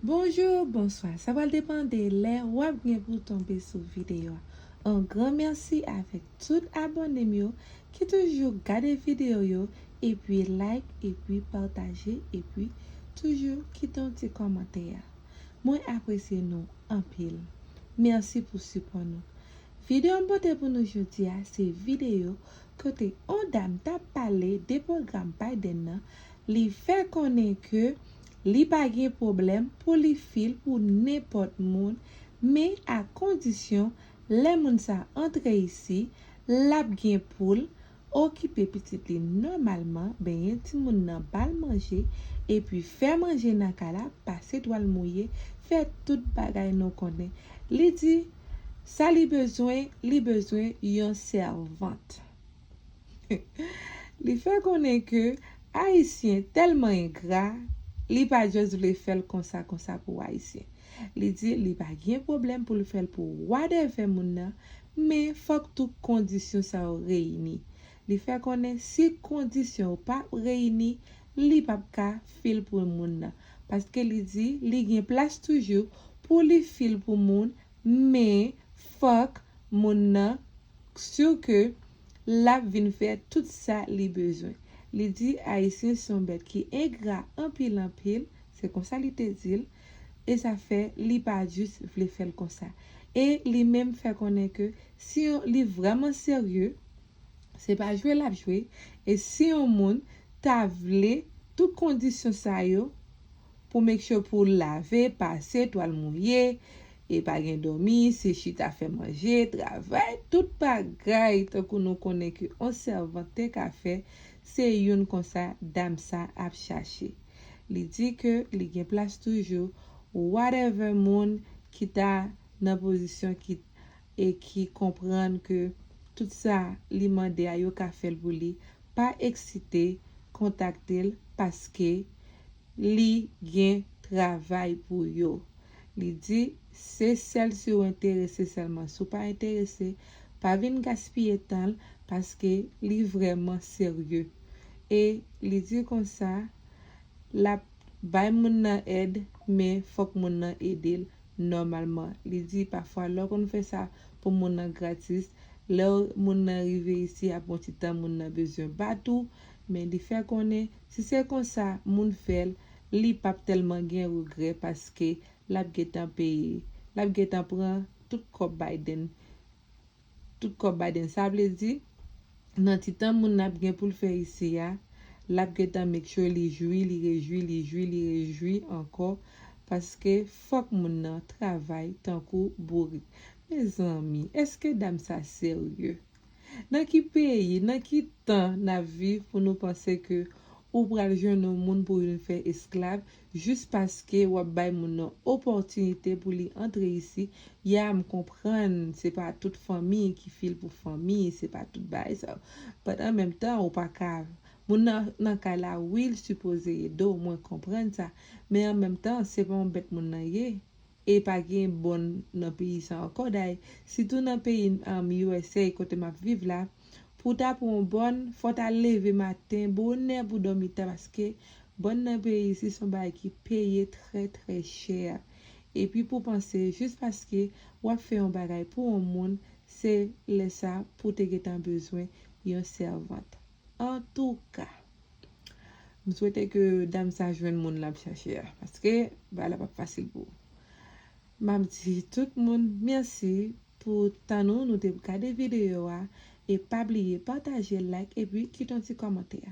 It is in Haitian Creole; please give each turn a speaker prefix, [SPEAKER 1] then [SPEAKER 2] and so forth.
[SPEAKER 1] Bonjour, bonsoir. Ça va dépendre de l'heure où vous pour tomber sur vidéo. Un grand merci avec tout abonné qui toujours garde vidéo yo, et puis like et puis partager et puis toujours quitter un petit commentaire. Moi apprécie nous en pile. Merci pour support nous. Vidéo beauté pour nous aujourd'hui, c'est vidéo côté on dame t'a parlé des programmes Biden li fait connaître que li pa gen problème pour li fil pour n'importe monde mais à condition les moun sa entre ici l'a gen pour occuper petit li normalement ben ti moun nan bal manger et puis faire manger nan kala passer toile mouillé faire tout bagay non connaît li dit ça li besoin yon servante. Li fait connaître que haïtien tellement ingrat, li pa juste vle faire comme ça pour haïtien. Li dit li pa gen problème pour le faire pour whatever moun nan, mais faut que toutes conditions ça réuni. Li fait connaître si conditions pas réuni, li pa ka fil pour moun nan parce que li dit li gen place toujours pour li fil pour moun, mais fuck moun nan sûr que la vin faire tout ça li besoin. Li dit haïtien son bête qui ingrat en pile, c'est comme ça li te dit et ça fait li pas juste vle faire comme ça. Et li même fait connaître que si on li vraiment sérieux, c'est pas jouer la jouer et si on moun ta vle toute condition ça yo pour make sure pour laver, passer toile mouillée et pas gen dormi, c'est chita fait manger, travail, tout bagay tant qu'on nous connaît que on servante café, c'est yon comme ça dame ça a chercher. Li dit que li gen place toujours whatever monde qui ta dans position qui comprendre que tout ça li mande a yo ka fait pour li pas excité contacter parce que li gen travail pour yo. Li dit c'est celle si ou intéressé seulement, si ou pas intéressé, pas vin gaspiller temps parce que li vraiment sérieux. Et li dit comme ça, la bay moun nan aide, mais faut que moun nan aide normalement. Li dit parfois lorsqu'on fait ça pour moun nan gratis, là moun nan arrive ici à bon petit temps moun nan besoin batou, mais li fait connaît si c'est comme ça moun fait li pas tellement gen regret parce que la getan paye, la getan prend tout comme Biden ça veut dire nan ti temps moun n'a gen pour le faire ici ya la getan make sure li réjouit encore parce que faut que moun nan travail tant kou bourri. Mes amis, est-ce que dame ça sérieux? Dans qui pays, dans qui temps na vie pour nous penser que ou pral joindre moun pour nous faire esclave juste parce que ou bay moun opportunité pour li entrer ici, ya me comprendre, c'est pas toute famille qui file pour famille, c'est pas tout bay ça. Mais en même temps ou pas cave. Moun nan ka la will supposé do moins comprendre ça, mais en même temps c'est pas un bête moun nan yé et pas gen bon dans pays ça encore d'ailleurs si tout dans pays USA côté m'a vivre là pour ta pour un bon faut ta lever matin bonne pour dormir parce que bon dans pays ici sont bail qui paye très cher et puis pour penser juste parce que ou fait un bagay pour un monde c'est le ça pour te get besoin yon servante. En tout cas je souhaite que dame ça joine monde la chercher parce que bah la pas facile pour Mam di tout moun merci pour tant nous te regarder vidéo et pas oublier partager like et puis quitter un petit commentaire.